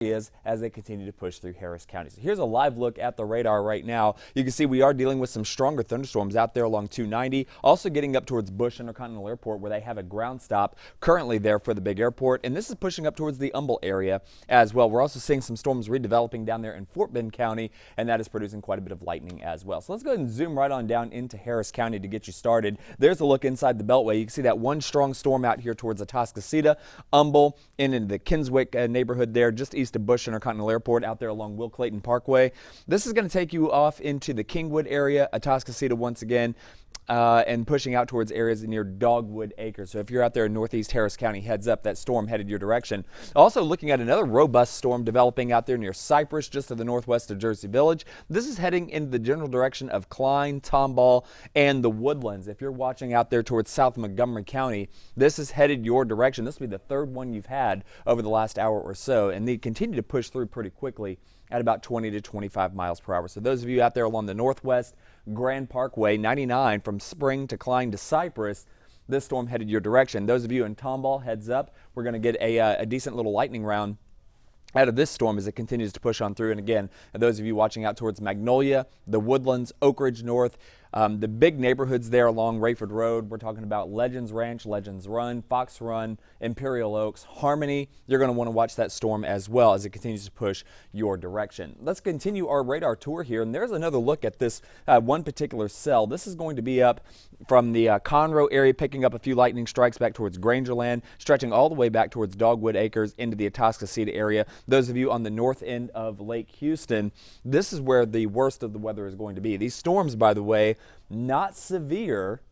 is as they continue to push through Harris County. So here's a live look at the radar right now. You can see we are dealing with some stronger thunderstorms out there along 290, also getting up towards Bush Intercontinental Airport, where they have a ground stop currently there for the big airport, and this is pushing up towards the Humble area as well. We're also seeing some storms redeveloping down there in Fort Bend County, and that is producing quite a bit of lightning as well. So let's go ahead and zoom right on down into Harris County to get you started. There's a look inside the Beltway. You can see that one strong storm out here towards Atascocita, Humble, and into the Kinswick neighborhood there, just east of Bush Intercontinental Airport, out there along Will Clayton Parkway. This is going to take you off into the Kingwood area, Atascocita once again, and pushing out towards areas near Dogwood Acres. So if you're out there in northeast Harris County, heads up, that storm headed your direction. Also looking at another robust storm developing out there near Cypress, just to the northwest of Jersey Village. This is heading in the general direction of Klein, Tomball, and the Woodlands. If you're watching out there towards South Montgomery County, this is headed your direction. This will be the third one you've had over the last hour or so, and they continue to push through pretty quickly at about 20 to 25 miles per hour. So those of you out there along the northwest Grand Parkway 99 from Spring to Klein to Cypress, this storm headed your direction. Those of you in Tomball, heads up, we're going to get a decent little lightning round out of this storm as it continues to push on through. And again, those of you watching out towards Magnolia, the Woodlands, Oak Ridge North, the big neighborhoods there along Rayford Road, we're talking about Legends Ranch, Legends Run, Fox Run, Imperial Oaks, Harmony. You're going to want to watch that storm as well as it continues to push your direction. Let's continue our radar tour here, and there's another look at this one particular cell. This is going to be up from the Conroe area, picking up a few lightning strikes back towards Grangerland, stretching all the way back towards Dogwood Acres into the Atascocita area. Those of you on the north end of Lake Houston, this is where the worst of the weather is going to be. These storms, by the way, not severe.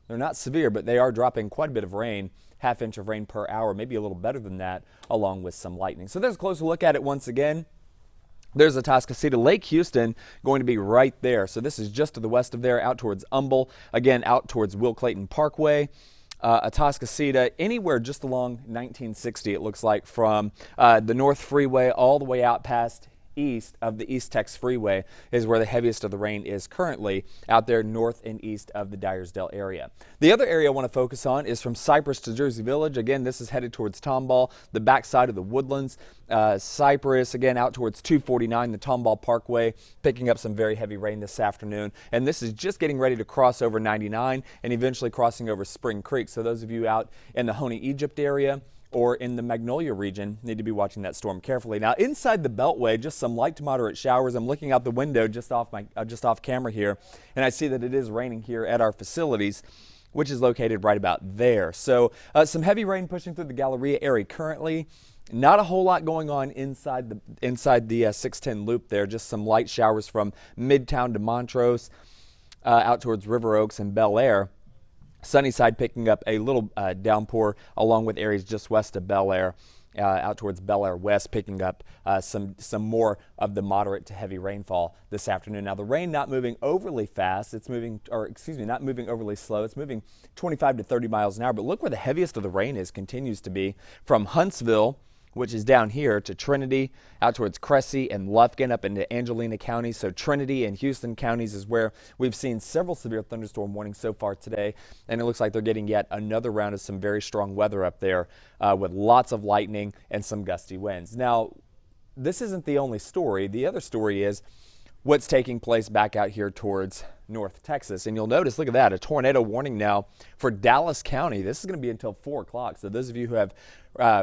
They're not severe, but they are dropping quite a bit of rain, half-inch of rain per hour, maybe a little better than that, along with some lightning. So there's a closer look at it once again. There's Atascocita. Lake Houston going to be right there. So this is just to the west of there, out towards Humble, again, out towards Will Clayton Parkway. Atascocita, anywhere just along 1960, it looks like, from the North Freeway all the way out past east of the East Tex Freeway is where the heaviest of the rain is currently, out there north and east of the Dyersdale area. The other area I want to focus on is from Cypress to Jersey Village. Again, this is headed towards Tomball, the backside of the Woodlands. Cypress, again, out towards 249, the Tomball Parkway, picking up some very heavy rain this afternoon. And this is just getting ready to cross over 99 and eventually crossing over Spring Creek. So those of you out in the Honey, Egypt area, or in the Magnolia region, need to be watching that storm carefully. Now, inside the Beltway, just some light to moderate showers. I'm looking out the window just off camera here, and I see that it is raining here at our facilities, which is located right about there. So some heavy rain pushing through the Galleria area currently. Not a whole lot going on inside the 610 loop there. Just some light showers from Midtown to Montrose, out towards River Oaks and Bel Air. Sunnyside picking up a little downpour along with areas just west of Bel Air, out towards Bel Air West, picking up some more of the moderate to heavy rainfall this afternoon. Now the rain not moving overly fast, it's moving, or excuse me, not moving overly slow. It's moving 25 to 30 miles an hour, but look where the heaviest of the rain continues to be from Huntsville, which is down here, to Trinity, out towards Cressy and Lufkin, up into Angelina County. So Trinity and Houston counties is where we've seen several severe thunderstorm warnings so far today, and it looks like they're getting yet another round of some very strong weather up there with lots of lightning and some gusty winds. Now, this isn't the only story. The other story is what's taking place back out here towards North Texas. And you'll notice, look at that, a tornado warning now for Dallas County. This is going to be until 4 o'clock. So those of you who have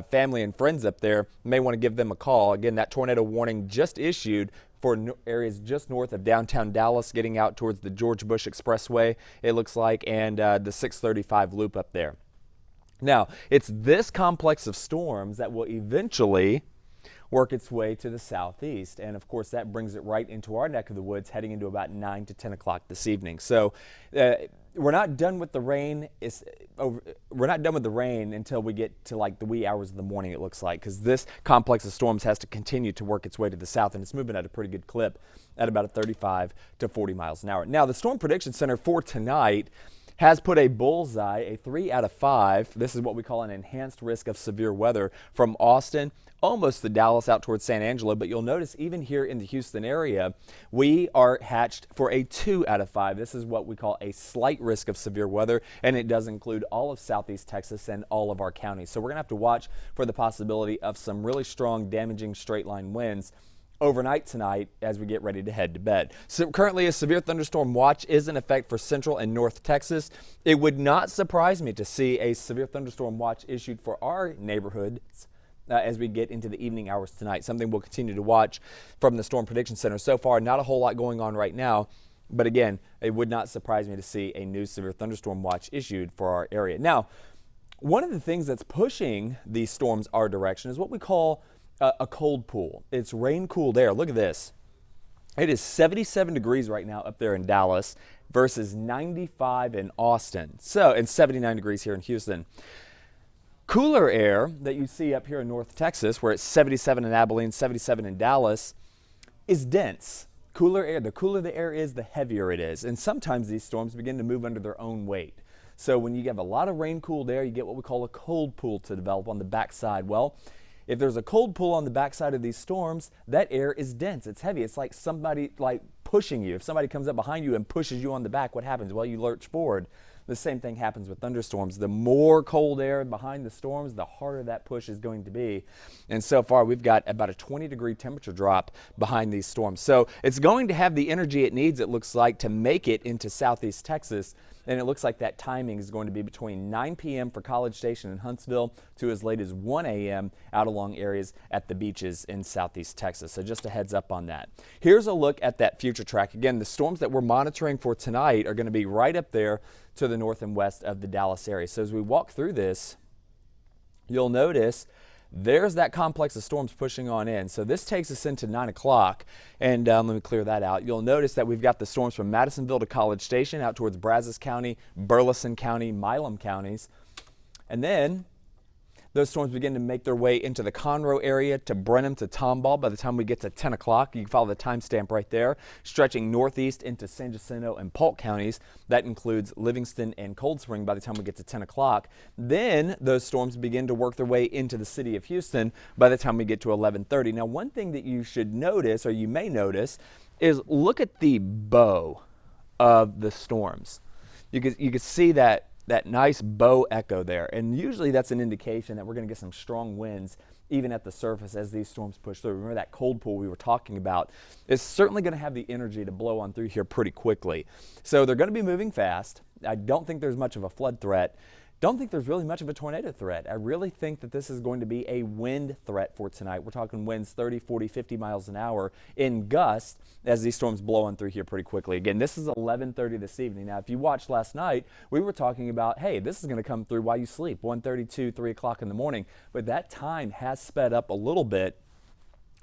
family and friends up there may want to give them a call. Again, that tornado warning just issued for areas just north of downtown Dallas, getting out towards the George Bush Expressway, it looks like, and the 635 loop up there. Now, it's this complex of storms that will eventually work its way to the southeast, and of course that brings it right into our neck of the woods, heading into about 9 to 10 o'clock this evening. So we're not done with the rain. We're not done with the rain until we get to like the wee hours of the morning, it looks like, because this complex of storms has to continue to work its way to the south, and it's moving at a pretty good clip at about 35 to 40 miles an hour. Now, the Storm Prediction Center for tonight has put a bullseye, a 3 out of 5. This is what we call an enhanced risk of severe weather from Austin almost to Dallas out towards San Angelo. But you'll notice even here in the Houston area, we are hatched for a 2 out of 5. This is what we call a slight risk of severe weather, and it does include all of southeast Texas and all of our counties. So we're going to have to watch for the possibility of some really strong, damaging straight line winds overnight tonight as we get ready to head to bed. So currently a severe thunderstorm watch is in effect for central and north Texas. It would not surprise me to see a severe thunderstorm watch issued for our neighborhoods as we get into the evening hours tonight. Something we'll continue to watch from the Storm Prediction Center. So far, not a whole lot going on right now, but again, it would not surprise me to see a new severe thunderstorm watch issued for our area. Now, one of the things that's pushing these storms our direction is what we call a cold pool. It's rain-cooled air. Look at this. It is 77 degrees right now up there in Dallas versus 95 in Austin. And 79 degrees here in Houston. Cooler air that you see up here in North Texas, where it's 77 in Abilene, 77 in Dallas, is dense. Cooler air, the cooler the air is, the heavier it is. And sometimes these storms begin to move under their own weight. So when you have a lot of rain-cooled air, you get what we call a cold pool to develop on the backside. Well, if there's a cold pool on the backside of these storms, that air is dense. It's heavy. It's like somebody pushing you. If somebody comes up behind you and pushes you on the back, what happens? Well, you lurch forward. The same thing happens with thunderstorms. The more cold air behind the storms, the harder that push is going to be. And so far, we've got about a 20-degree temperature drop behind these storms. So it's going to have the energy it needs, it looks like, to make it into southeast Texas. And it looks like that timing is going to be between 9 p.m. for College Station in Huntsville to as late as 1 a.m. out along areas at the beaches in southeast Texas. So just a heads up on that. Here's a look at that future track. Again, the storms that we're monitoring for tonight are going to be right up there to the north and west of the Dallas area. So as we walk through this, you'll notice there's that complex of storms pushing on in. So this takes us into 9 o'clock. And let me clear that out. You'll notice that we've got the storms from Madisonville to College Station out towards Brazos County, Burleson County, Milam counties. And then those storms begin to make their way into the Conroe area to Brenham to Tomball. By the time we get to 10 o'clock, you can follow the timestamp right there, stretching northeast into San Jacinto and Polk counties. That includes Livingston and Cold Spring by the time we get to 10 o'clock. Then those storms begin to work their way into the city of Houston by the time we get to 11:30. Now, one thing that you should notice, or you may notice, is look at the bow of the storms. You can see that nice bow echo there. And usually that's an indication that we're going to get some strong winds even at the surface as these storms push through. Remember that cold pool we were talking about is certainly going to have the energy to blow on through here pretty quickly. So they're going to be moving fast. I don't think there's much of a flood threat. Don't think there's really much of a tornado threat. I really think that this is going to be a wind threat for tonight. We're talking winds 30, 40, 50 miles an hour in gusts as these storms blow on through here pretty quickly. Again, this is 11:30 this evening. Now, if you watched last night, we were talking about, hey, this is going to come through while you sleep, 1:32, 3 o'clock in the morning. But that time has sped up a little bit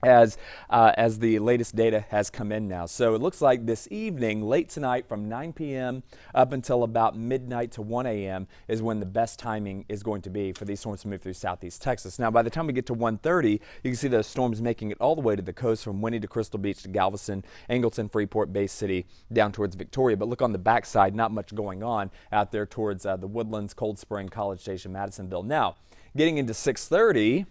as the latest data has come in now. So it looks like this evening, late tonight from 9 p.m. up until about midnight to 1 a.m. is when the best timing is going to be for these storms to move through southeast Texas. Now, by the time we get to 1:30, you can see those storms making it all the way to the coast from Winnie to Crystal Beach to Galveston, Angleton, Freeport, Bay City, down towards Victoria. But look on the backside, not much going on out there towards the Woodlands, Cold Spring, College Station, Madisonville. Now, getting into 6:30,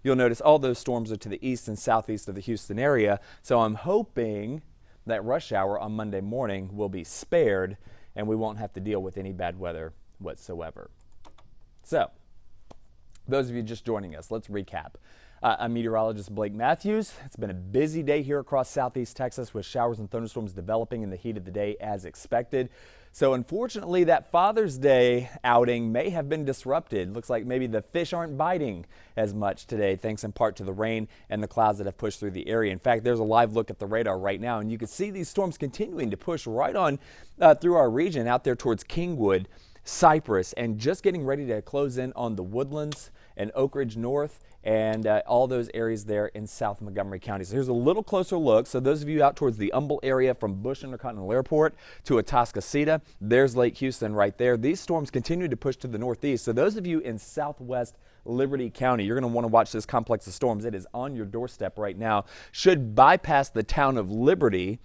you'll notice all those storms are to the east and southeast of the Houston area. So I'm hoping that rush hour on Monday morning will be spared and we won't have to deal with any bad weather whatsoever. So, those of you just joining us, let's recap. I'm meteorologist Blake Mathews. It's been a busy day here across southeast Texas with showers and thunderstorms developing in the heat of the day as expected. So unfortunately, that Father's Day outing may have been disrupted. Looks like maybe the fish aren't biting as much today, thanks in part to the rain and the clouds that have pushed through the area. In fact, there's a live look at the radar right now, and you can see these storms continuing to push right on through our region out there towards Kingwood, Cypress, and just getting ready to close in on the Woodlands and Oak Ridge North and all those areas there in South Montgomery County. So here's a little closer look. So those of you out towards the Humble area from Bush Intercontinental Airport to Atascocita, there's Lake Houston right there. These storms continue to push to the northeast. So those of you in southwest Liberty County, you're going to want to watch this complex of storms. It is on your doorstep right now. Should bypass the town of Liberty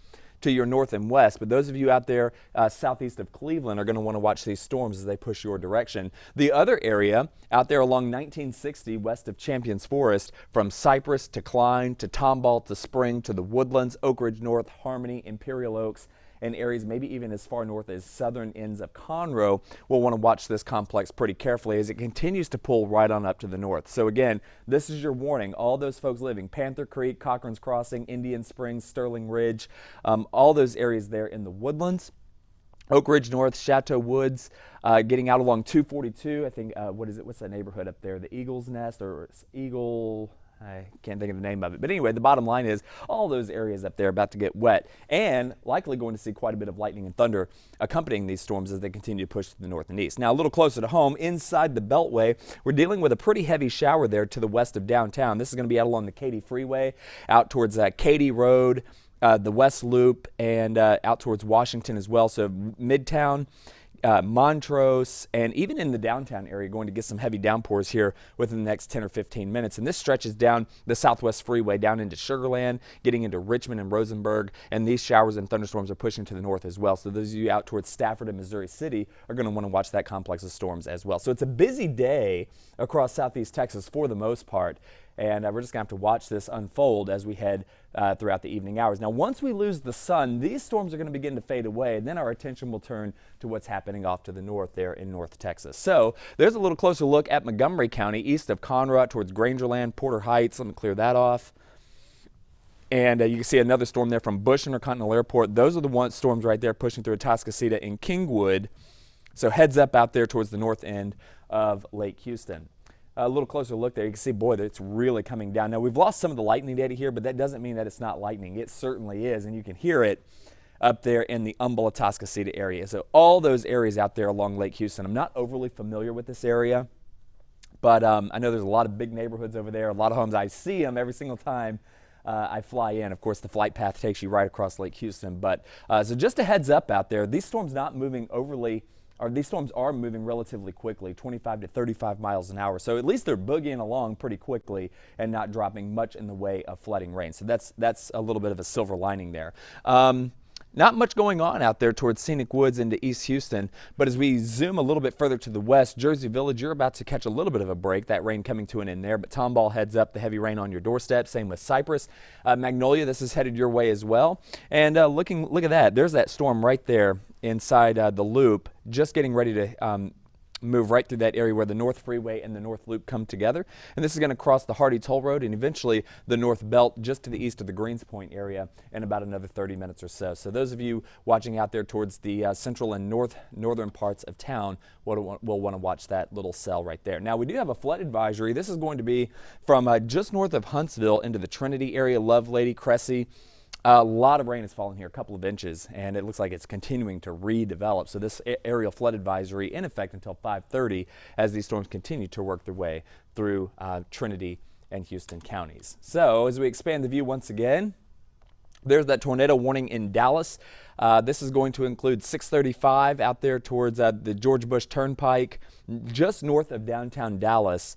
to your north and west. But those of you out there southeast of Cleveland are going to want to watch these storms as they push your direction. The other area out there along 1960 west of Champions Forest, from Cypress to Klein to Tomball to Spring to the Woodlands, Oak Ridge North, Harmony, Imperial Oaks, and areas maybe even as far north as southern ends of Conroe, will want to watch this complex pretty carefully as it continues to pull right on up to the north. So again, this is your warning. All those folks living Panther Creek, Cochran's Crossing, Indian Springs, Sterling Ridge, all those areas there in the Woodlands, Oak Ridge North, Chateau Woods, getting out along 242. I think, what's that neighborhood up there? The Eagle's Nest or Eagle... I can't think of the name of it. But anyway, the bottom line is all those areas up there are about to get wet and likely going to see quite a bit of lightning and thunder accompanying these storms as they continue to push to the north and east. Now, a little closer to home, inside the Beltway, we're dealing with a pretty heavy shower there to the west of downtown. This is going to be out along the Katy Freeway, out towards Katy Road, the West Loop, and out towards Washington as well. So Midtown, Montrose, and even in the downtown area, going to get some heavy downpours here within the next 10 or 15 minutes. And this stretches down the Southwest Freeway down into Sugar Land, getting into Richmond and Rosenberg, and these showers and thunderstorms are pushing to the north as well. So those of you out towards Stafford and Missouri City are going to want to watch that complex of storms as well. So it's a busy day across southeast Texas for the most part. And we're just going to have to watch this unfold as we head throughout the evening hours. Now, once we lose the sun, these storms are going to begin to fade away, and then our attention will turn to what's happening off to the north there in North Texas. So there's a little closer look at Montgomery County, east of Conroe towards Grangerland, Porter Heights. Let me clear that off. And you can see another storm there from Bush Intercontinental Airport. Those are the storms right there pushing through Atascocita and Kingwood. So heads up out there towards the north end of Lake Houston. A little closer look there, you can see, boy, that it's really coming down. Now, we've lost some of the lightning data here, but that doesn't mean that it's not lightning. It certainly is, and you can hear it up there in the Humble Atascocita area. So all those areas out there along Lake Houston. I'm not overly familiar with this area, but I know there's a lot of big neighborhoods over there, a lot of homes. I see them every single time I fly in. Of course, the flight path takes you right across Lake Houston. But so just a heads up out there, these storms these storms are moving relatively quickly, 25 to 35 miles an hour. So at least they're boogieing along pretty quickly and not dropping much in the way of flooding rain. So that's a little bit of a silver lining there. Not much going on out there towards Scenic Woods into East Houston, but as we zoom a little bit further to the west, Jersey Village, you're about to catch a little bit of a break, that rain coming to an end there, but Tomball heads up, the heavy rain on your doorstep, same with Cypress. Magnolia, this is headed your way as well. And look at that, there's that storm right there inside the loop, just getting ready to move right through that area where the North Freeway and the North Loop come together. And this is going to cross the Hardy Toll Road and eventually the North Belt just to the east of the Greens Point area in about another 30 minutes or so. So those of you watching out there towards the central and northern parts of town will want to watch that little cell right there. Now, we do have a flood advisory. This is going to be from just north of Huntsville into the Trinity area, Lovelady, Cressy. A lot of rain has fallen here, a couple of inches, and it looks like it's continuing to redevelop. So this aerial flood advisory in effect until 5:30 as these storms continue to work their way through Trinity and Houston counties. So as we expand the view once again, there's that tornado warning in Dallas. This is going to include 635 out there towards the George Bush Turnpike, just north of downtown Dallas.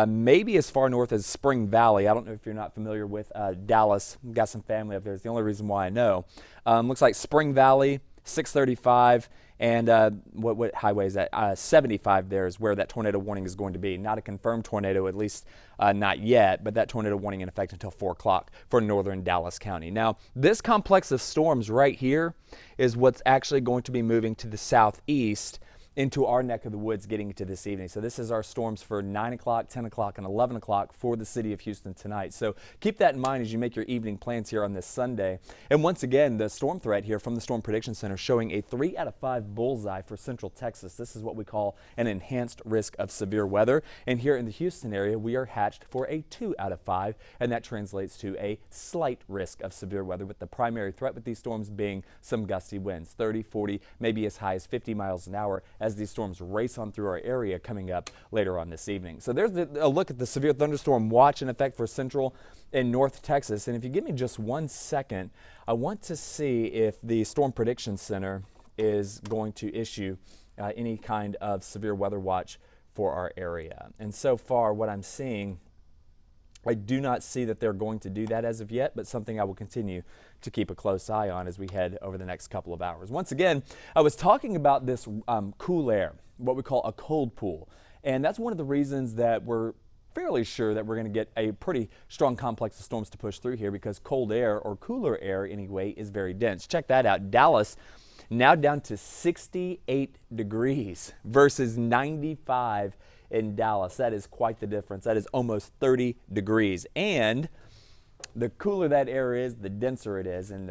Maybe as far north as Spring Valley. I don't know if you're not familiar with Dallas. Got some family up there. It's the only reason why I know. Looks like Spring Valley, 635, and what highway is that? 75 there is where that tornado warning is going to be. Not a confirmed tornado, at least not yet, but that tornado warning in effect until 4 o'clock for northern Dallas County. Now, this complex of storms right here is what's actually going to be moving to the southeast into our neck of the woods getting into this evening. So this is our storms for 9 o'clock, 10 o'clock, and 11 o'clock for the city of Houston tonight. So keep that in mind as you make your evening plans here on this Sunday. And once again, the storm threat here from the Storm Prediction Center showing a 3 out of 5 bullseye for central Texas. This is what we call an enhanced risk of severe weather. And here in the Houston area, we are hatched for a 2 out of 5, and that translates to a slight risk of severe weather, with the primary threat with these storms being some gusty winds, 30, 40, maybe as high as 50 miles an hour as these storms race on through our area coming up later on this evening. So there's a look at the severe thunderstorm watch in effect for central and north Texas. And if you give me just 1 second, I want to see if the Storm Prediction Center is going to issue any kind of severe weather watch for our area. And so far what I'm seeing I do not see that they're going to do that as of yet, but something I will continue to keep a close eye on as we head over the next couple of hours. Once again, I was talking about this cool air, what we call a cold pool. And that's one of the reasons that we're fairly sure that we're going to get a pretty strong complex of storms to push through here, because cold air, or cooler air anyway, is very dense. Check that out. Dallas now down to 68 degrees versus 95 in Dallas. That is quite the difference. That is almost 30 degrees. And the cooler that air is, the denser it is, and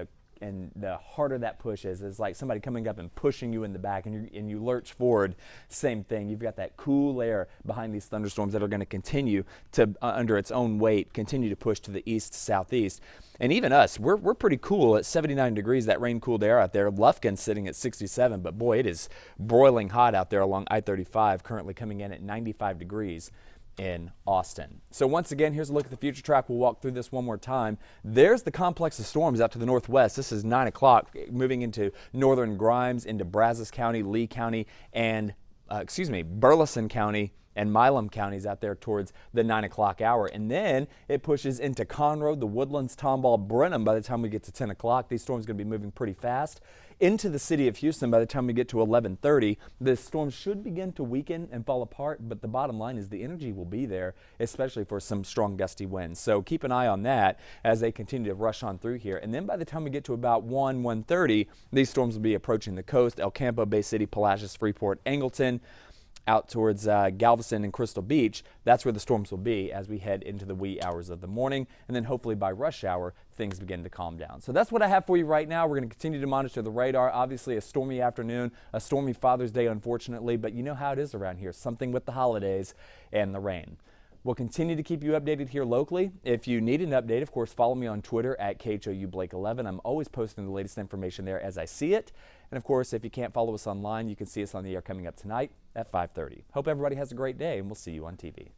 the harder that push is. It's like somebody coming up and pushing you in the back, and you lurch forward. Same thing. You've got that cool air behind these thunderstorms that are going to continue to, under its own weight, continue to push to the east, southeast. And even us, we're pretty cool at 79 degrees, that rain-cooled air out there. Lufkin's sitting at 67, but boy, it is broiling hot out there along I-35, currently coming in at 95 degrees in Austin. So once again, here's a look at the future track. We'll walk through this one more time. There's the complex of storms out to the northwest. This is 9 o'clock, moving into northern Grimes, into Brazos County, Lee County, and Burleson County and Milam counties out there towards the 9 o'clock hour. And then it pushes into Conroe, the Woodlands, Tomball, Brenham. By the time we get to 10 o'clock, these storms are going to be moving pretty fast into the city of Houston. By the time we get to 11:30, the storm should begin to weaken and fall apart, but the bottom line is the energy will be there, especially for some strong gusty winds. So keep an eye on that as they continue to rush on through here. And then by the time we get to about 1:30, these storms will be approaching the coast: El Campo, Bay City, Palacios, Freeport, Angleton, out towards Galveston and Crystal Beach. That's where the storms will be as we head into the wee hours of the morning. And then hopefully by rush hour, things begin to calm down. So that's what I have for you right now. We're going to continue to monitor the radar. Obviously a stormy afternoon, a stormy Father's Day, unfortunately, but you know how it is around here. Something with the holidays and the rain. We'll continue to keep you updated here locally. If you need an update, of course, follow me on Twitter at KHOUBlake11. I'm always posting the latest information there as I see it. And of course, if you can't follow us online, you can see us on the air coming up tonight at 5:30. Hope everybody has a great day, and we'll see you on TV.